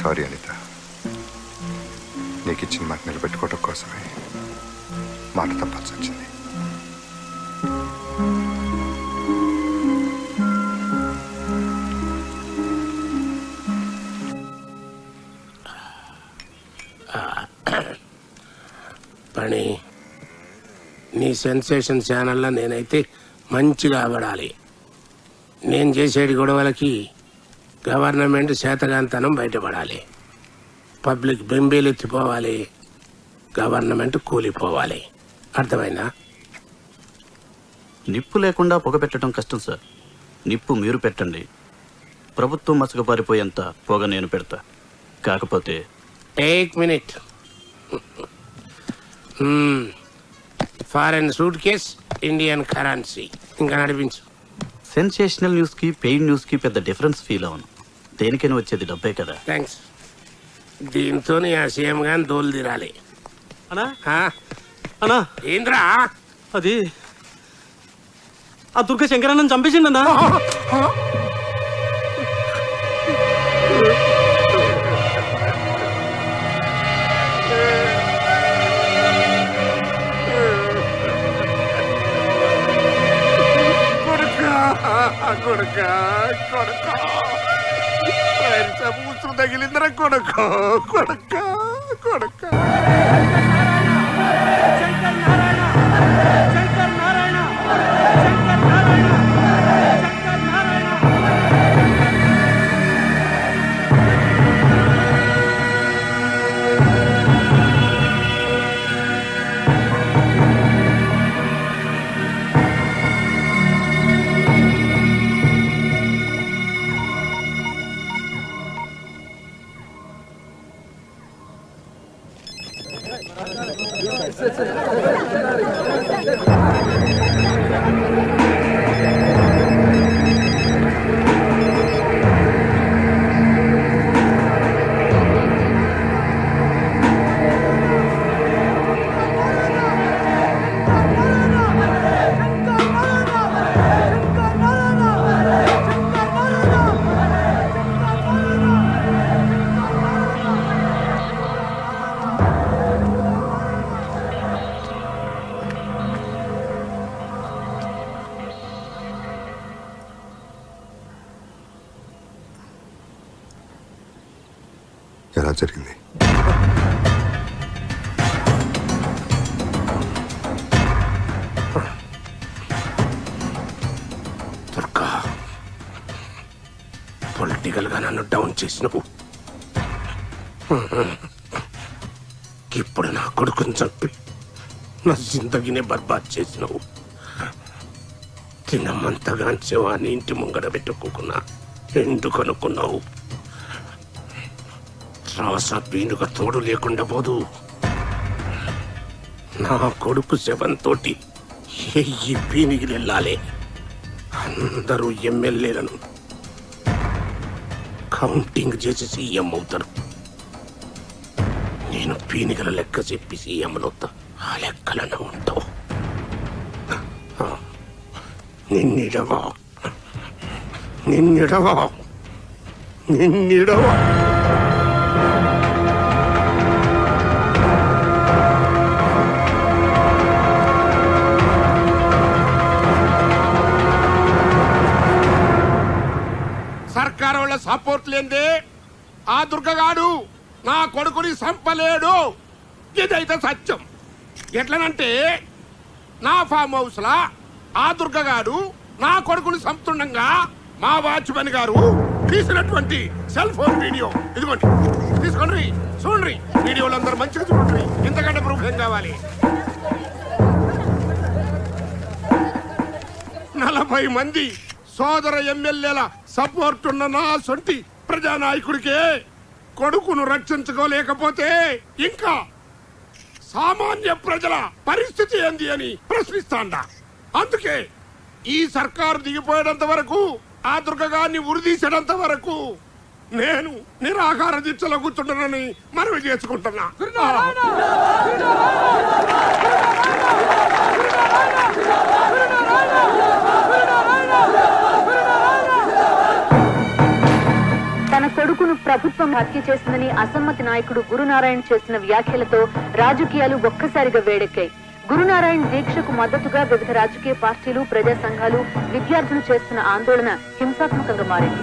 Sorry Anitha, నీకు ఇచ్చిన మాట నిలబెట్టుకోవడం కోసమే మాట తప్పాల్సి వచ్చింది. పని నీ సెన్సేషన్ ఛానల్లో నేనైతే మంచిగా ఆవడాలి. నేను చేసేటి గొడవలకి గవర్నమెంట్ శాతగాంతనం బయటపడాలి. పబ్లిక్ బెంబేలెత్తిపోవాలి, గవర్నమెంట్ కూలిపోవాలి. అర్థమైందా? నిప్పు లేకుండా పొగ పెట్టడం కష్టం సార్. నిప్పు మీరు పెట్టండి, ప్రభుత్వం మసకపారిపోయేంత పొగ నేను పెడతా. కాకపోతే take minute. Foreign suit case, Indian currency. ఇంకా నడిపించు. సెన్సేషనల్ న్యూస్కి పెయిడ్ న్యూస్కి పెద్ద డిఫరెన్స్ ఫీల్ అవును. దేనికైనా వచ్చేది డబ్బే కదా. థ్యాంక్స్. దీంతో ఆ సీఎం గాని దోలు తీరాలి. అన్నా ఆ? అన్నా, ఏంద్రా? అది ఆ దుర్గ శంకరన్నని చంపేసిండన్నా. కూతురు తగిలిందిరా కొడుకు. కొడుక కొడుక ఎలా జరిగింది? దుర్గా, పొలిటికల్ గా నన్ను డౌన్ చేసినవు. ఇప్పుడు నా కొడుకుని చంపి నా జిందగీనే బర్బాద్ చేసినవు. తినమంతగా శవాన్ని ఇంటి ముంగడ పెట్టుకోకున్నా ఎందుకు అనుకున్నావు? రాస పీనుగా తోడు లేకుండా పోదు. నా కొడుకు శవంతోటి ఎయ్యి పీనిగిలు వెళ్ళాలి. అందరూ ఎమ్మెల్యేలను కౌంటింగ్ చేసి సీఎం అవుతారు. నేను పీనిగల లెక్క చెప్పి సీఎంలవుతా. ఆ లెక్కలను ఉంటావు. నిన్నిడవా నిన్నిడవా నిన్నిడవా. సర్కారు వాళ్ళ సపోర్ట్ లేదే ఆ దుర్గగాడు నా కొడుకుని చంపలేడు. ఇదైతే సత్యం. ఎట్లనంటే నా ఫామ్ హౌస్ లా ఆ దుర్గగాడు నా కొడుకుని చంపుతుండగా మా వాచ్మెన్ గారు తీసినటువంటి సెల్ ఫోన్ వీడియో ఇదిగోండి, తీసుకోండి, చూడండి. వీడియోలు అందరూ మంచిగా చూడండి. ఇంతకంటే ప్రూఫ్ ఏం కావాలి? 40 మంది సోదర ఎమ్మెల్యేల సపోర్ట్ ఉన్న నా సొంటి ప్రజానాయకుడికే కొడుకును రక్షించుకోలేకపోతే ఇంకా సామాన్య ప్రజల పరిస్థితి ఏంది అని ప్రశ్నిస్తాండా. అందుకే ఈ సర్కారు దిగిపోయేంత వరకు, ఆ దుర్గగాన్ని ఉరిదీసేంత వరకు నేను నిరాహార దీక్షలో కూర్చుంటానని మనవి చేసుకుంటున్నా. తన కొడుకును ప్రభుత్వం హత్య చేసిందని అసమ్మతి నాయకుడు గురునారాయణ చేసిన వ్యాఖ్యలతో రాజకీయాలు ఒక్కసారిగా వేడెక్కాయి. గురునారాయణ దీక్షకు మద్దతుగా వివిధ రాజకీయ పార్టీలు, ప్రజా సంఘాలు, విద్యార్థులు చేస్తున్న ఆందోళన హింసాత్మకంగా మారింది.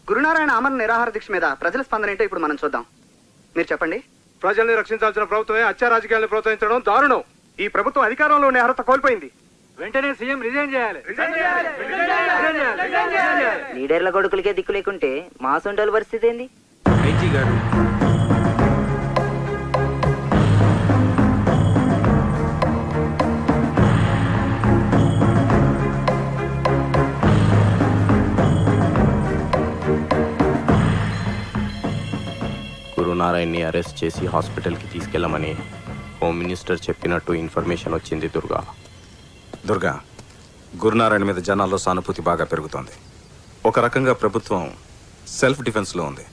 గురునారాయణ ఆమరణ నిరాహార దీక్ష మీద ప్రజల స్పందన ఏంటో ఇప్పుడు మనం చూద్దాం. మీరు చెప్పండి. ప్రజల్ని రక్షించాల్సిన ప్రభుత్వమే హత్య రాజకీయాలను ప్రోత్సహించడం దారుణం. ఈ ప్రభుత్వం అధికారంలో ఉండే అర్హత కోల్పోయింది. వెంటనే సీఎం రిజైన్ చేయాలి. లీడర్ల కొడుకులకే దిక్కు లేకుంటే మా సొంటల పరిస్థితి ఏంది? ఐజీ గారు, గురునారాయణని అరెస్ట్ చేసి హాస్పిటల్కి తీసుకెళ్లమని హోమ్ మినిస్టర్ చెప్పినట్టు ఇన్ఫర్మేషన్ వచ్చింది. దుర్గా, గురునారాయణ మీద జనాల్లో సానుభూతి బాగా పెరుగుతోంది. ఒక రకంగా ప్రభుత్వం సెల్ఫ్ డిఫెన్స్లో ఉంది.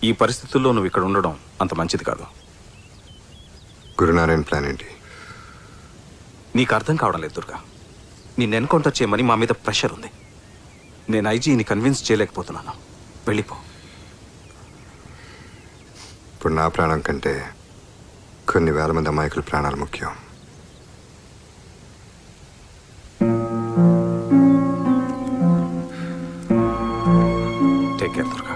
ఈ పరిస్థితుల్లో నువ్వు ఇక్కడ ఉండడం అంత మంచిది కాదు. గురునారాయణ ప్లాన్ ఏంటి? నీకు అర్థం కావడం లేదు దుర్గా. నిన్ను ఎన్కౌంటర్ చేయమని మా మీద ప్రెషర్ ఉంది. నేను ఐజీని కన్విన్స్ చేయలేకపోతున్నాను. వెళ్ళిపో. ఇప్పుడు నా ప్రాణం కంటే కొన్ని వేల మంది అమాయకుల ప్రాణాలు ముఖ్యం. Take care Durga.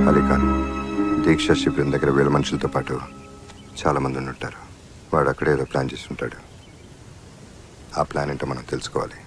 అలీఖాన్ దీక్షా శిబిరం దగ్గర వేల మనుషులతో పాటు చాలా మంది ఉంటారు. వాడు అక్కడే ఏదో ప్లాన్ చేసి ఉంటాడు. ఆ ప్లాన్ ఏంటో మనం తెలుసుకోవాలి.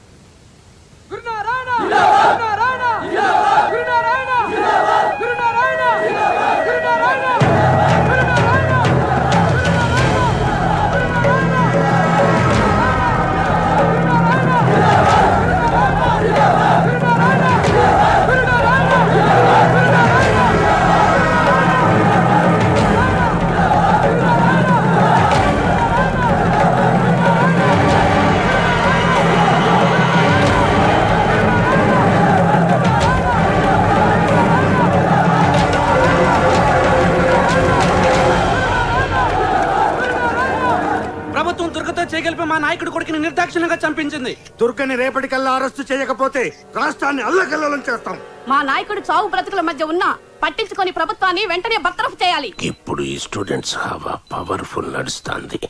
చేయగలిపి మా నాయకుడి కొడుకుని నిర్దాక్షిణ్యంగా చంపించింది. దుర్గని రేపటికల్లా అరెస్టు చేయకపోతే రాష్ట్రాన్ని అల్లకల్లోలం చేస్తాం. మా నాయకుడు చావు బ్రతుకుల మధ్య ఉన్న పట్టించుకొని ప్రభుత్వాన్ని వెంటనే బర్తరఫ్ చేయాలి. ఇప్పుడు ఈ స్టూడెంట్స్ హవా పవర్ఫుల్ నడుస్తుంది.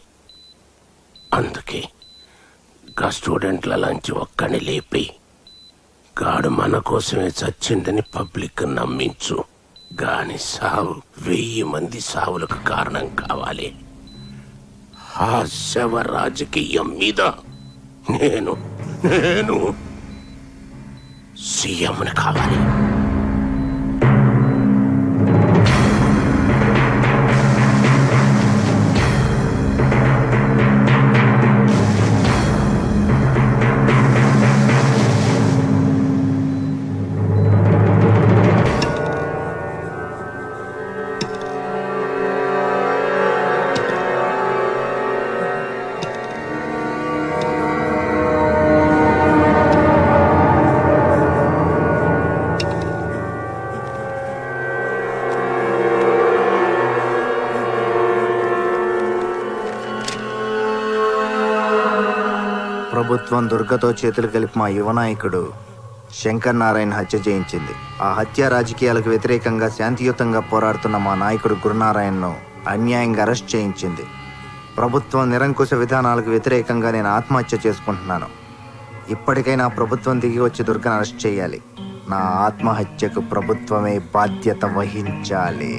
అందుకే గా స్టూడెంట్ల నుంచి ఒక్కని లేపి గాడు మన కోసమే చచ్చిందని పబ్లిక్ నమ్మించు. గాని సావు 1000 మంది సావులకు కారణం కావాలి. ఆ శవ రాజకీయం మీద నేను సీఎంని కావాలి. ప్రభుత్వం దుర్గతో చేతులు కలిపి మా యువ నాయకుడు శంకర్ నారాయణ హత్య చేయించింది. ఆ హత్య రాజకీయాలకు వ్యతిరేకంగా శాంతియుతంగా పోరాడుతున్న మా నాయకుడు గురునారాయణను అన్యాయంగా అరెస్ట్ చేయించింది. ప్రభుత్వం నిరంకుశ విధానాలకు వ్యతిరేకంగా నేను ఆత్మహత్య చేసుకుంటున్నాను. ఇప్పటికైనా ప్రభుత్వం దిగి వచ్చి దుర్గను అరెస్ట్ చేయాలి. నా ఆత్మహత్యకు ప్రభుత్వమే బాధ్యత వహించాలి.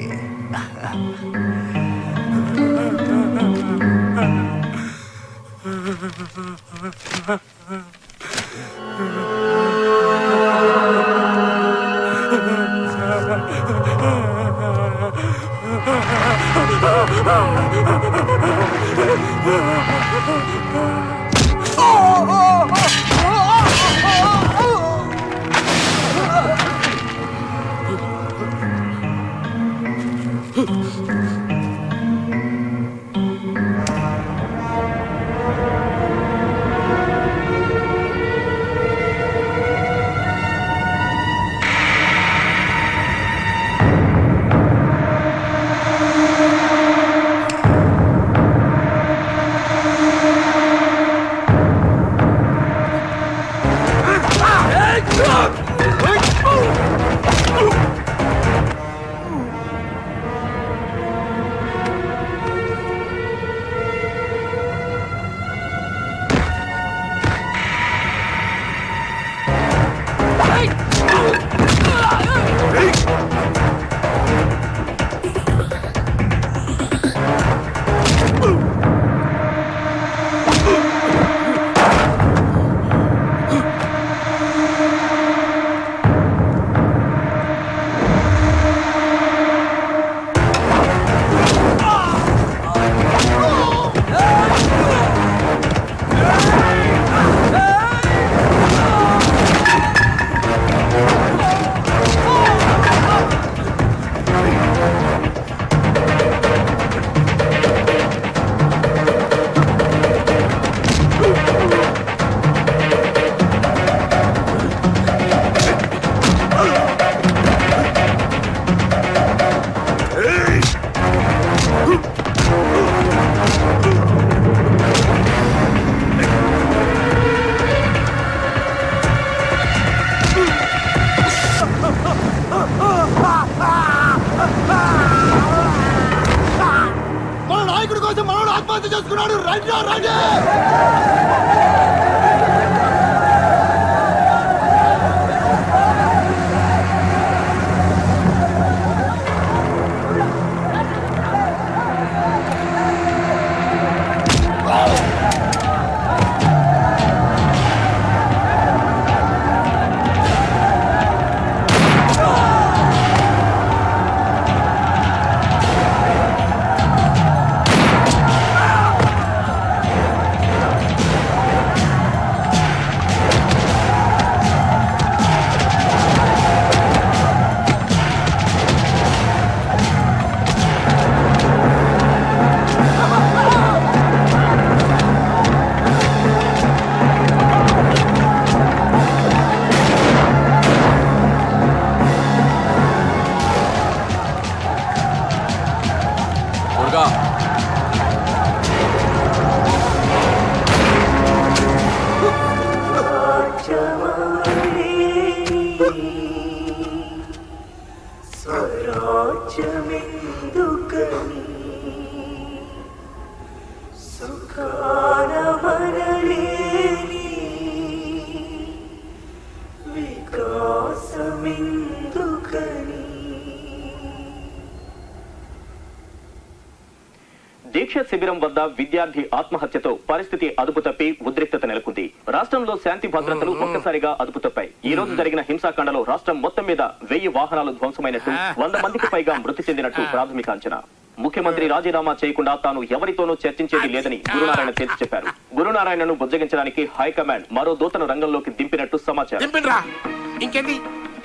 దీక్ష శిబిరం వద్ద విద్యార్థి ఆత్మహత్యతో పరిస్థితి అదుపు తప్పి ఉద్రిక్తత నెలకొంది. రాష్ట్రంలో శాంతి భద్రతలు ఒక్కసారిగా అదుపు తప్పాయి. ఈ రోజు జరిగిన హింసాకాండలో రాష్ట్రం మొత్తం మీద 1000 వాహనాలు ధ్వంసమైనట్టు, 100 మందికి పైగా మృతి చెందినట్టు ప్రాథమిక అంచనా. ముఖ్యమంత్రి రాజీనామా చేయకుండా తాను ఎవరితోనూ చర్చించేది లేదని గురునారాయణ తేల్చి చెప్పారు. గురునారాయణను బుజ్జగించడానికి హైకమాండ్ మరో దూతను రంగంలోకి దింపినట్టు సమాచారం. ఇంకేంది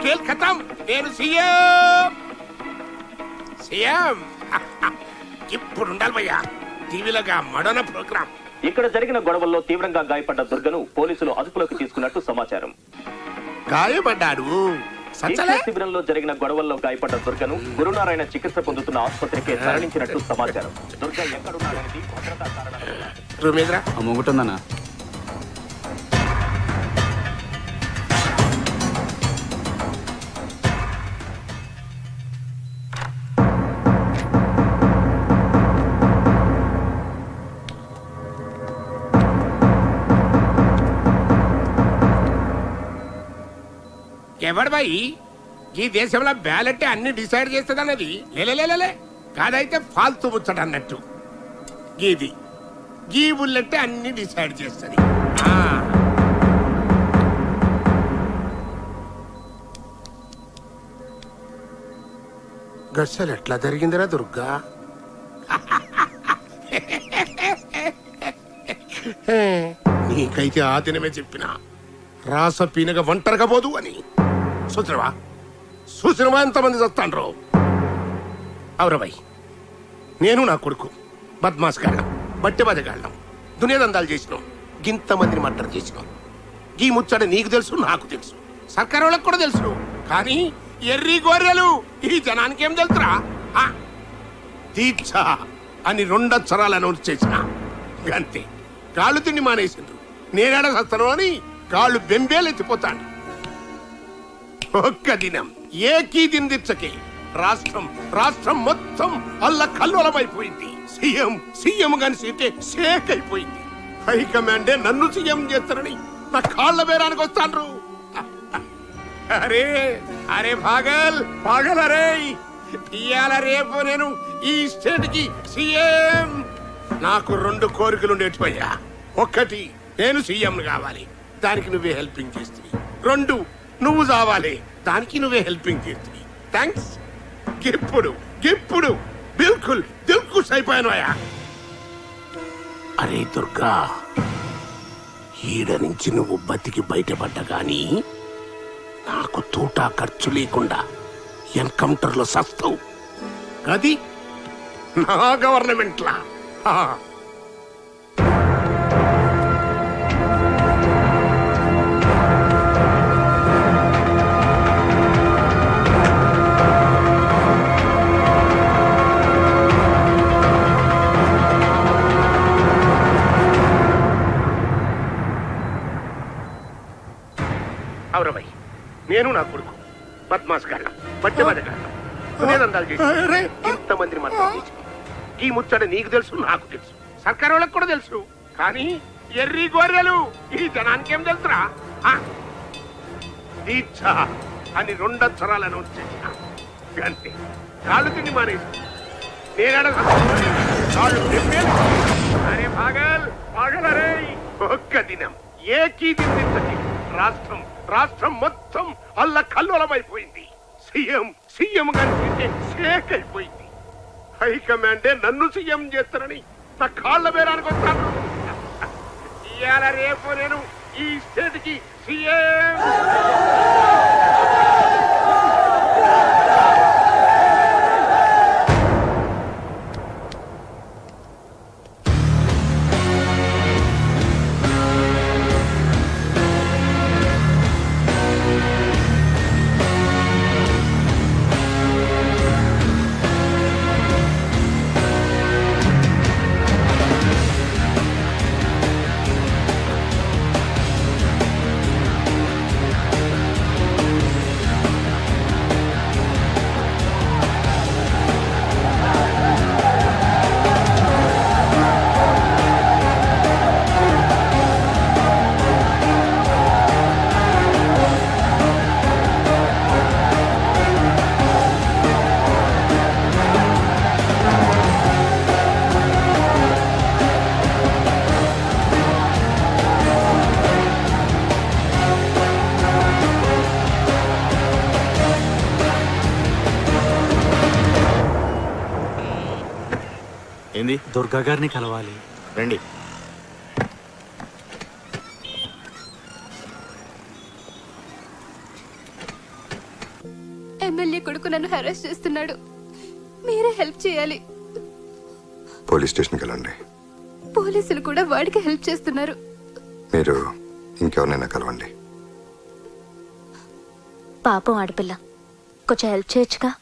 ఖేల్ ఖతం. నేను సీఎం సీఎం ఇప్పుడు ఉండాలి భయ్యా టీవీలోగా మడన ప్రోగ్రామ్. ఇక్కడ జరిగిన గొడవల్లో తీవ్రంగా గాయపడ్డ దుర్గను పోలీసులు అదుపులోకి తీసుకున్నట్టు సమాచారం. గాయపడ్డాడు. శిబిరంలో జరిగిన గొడవల్లో గాయపడ్డ దుర్గను గురునారాయణ చికిత్స పొందుతున్న ఆసుపత్రికి తరలించినట్టు సమాచారం. దుర్గ ఎక్కడున్నారనేది భద్రతా కారణాలు. మొగుటుందన్నా ఎవడు బాయి ఈ దేశంలో బ్యాలెట్ అన్ని డిసైడ్ చేస్తుంది అన్నది లేలే కాదైతే ఫాల్తూ ముచ్చట అన్నట్టు. గీది గీ బుల్లెట్ అన్ని డిసైడ్ చేస్తుంది. గస్సలు ఎట్లా జరిగిందిరా దుర్గా? నీకైతే ఆ దినమే చెప్పినా రాస పీనగా ఒంటరిగా పోదు అని. చూసినవా ఎంతమంది చస్తాండ్రో? అవురబాయ్, నేను నా కొడుకు బద్మాస్ గాళ్ళం, బట్టె బజగాళ్ళం, దునియాదందాలు చేసినాం, గింతమందిని మర్డర్ చేసినాం. ఈ ముచ్చట నీకు తెలుసు, నాకు తెలుసు, సర్కారు వాళ్ళకి కూడా తెలుసు. కానీ ఎర్రి గొర్రెలు ఈ జనానికి ఏం తెలుసురా? దీక్ష అని 2 అక్షరాలు అనౌన్స్ చేసిన అంతే. కాళ్ళు తిండి మానేసిండ్రు. నేనేడ సస్తాను అని కాళ్ళు బెంబేలు ఎత్తిపోతాను. ఒక్క దినం ఏకీ దిందిచ్చకే రాష్ట్రం మొత్తం అల్ల కల్లోలమైపోయింది. సీఎం గాని సీటే షేక్ అయిపోయింది. హైకమాండే నన్ను సీఎం చేస్తారని నా కాళ్ళ బేరానికి వస్తాను. అరే పాగల్ అరే ఇవాళ రేపు నేను ఈ స్టేట్ కి సీఎం. నాకు 2 కోరికలు ఉండేటివయ్యా. 1 నేను సీఎం కావాలి, దానికి నువ్వే హెల్పింగ్ చేస్తుంది. 2 నువ్వు కావాలి, దానికి నువ్వే హెల్పింగ్ చేస్తుంది. థ్యాంక్స్. ఇప్పుడు బిల్కుల్ దిల్కుష్ అయిపోయాను. అరే దుర్గా, ఈడ నుంచి నువ్వు బతికి బయటపడ్డా గాని నాకు తూటా ఖర్చు లేకుండా ఎన్కౌంటర్ లో సస్తావు. అది నా గవర్నమెంట్ లా. అవురవై, నేను నా కొడుకు బద్మాస్ గాళ్ళం, బట్టెబడగాళ్ళం, పునేదందాలు చేసి ఇంతమందిని మాత్రం చేసి ఈ ముచ్చట నీకు తెలుసు, నాకు తెలుసు, సర్కారు వాళ్ళకి కూడా తెలుసు. కానీ ఎర్రి గొర్రెలు ఈ జనానికి ఏం తెలుసురా? దీక్ష అని 2 అక్షరాలు అనౌన్స్ చేసిన అంతే. కాళ్ళు తిండి మానేసి నేనడ కాళ్ళు తెప్పేది. అరే పాగల్ అరే, ఒక్క దినం ఏకీ దిందించకి రాష్ట్రం మొత్తం అల్ల కల్లోలమైపోయింది. సీఎం గారి షేక్ అయిపోయింది. హైకమాండే నన్ను సీఎం చేస్తారని నా కాళ్ళ బేరానికి వస్తాను. ఇవాళ రేపు నేను ఈ స్టేట్ కి సీఎం. ఏంది? దుర్గా గారిని కలవాలి. రండి. ఎమ్మెల్యే కొడుకు నన్ను హెరాస్ చేస్తున్నాడు, మీరే హెల్ప్ చేయాలి. పోలీస్ స్టేషన్కి వెళ్ళండి. పోలీసులు కూడా వాడికి హెల్ప్ చేస్తున్నారు. మీరు ఇంకెవరినైనా కలవండి. పాపం ఆడపిల్ల, కొంచెం హెల్ప్ చేయొచ్చుగా.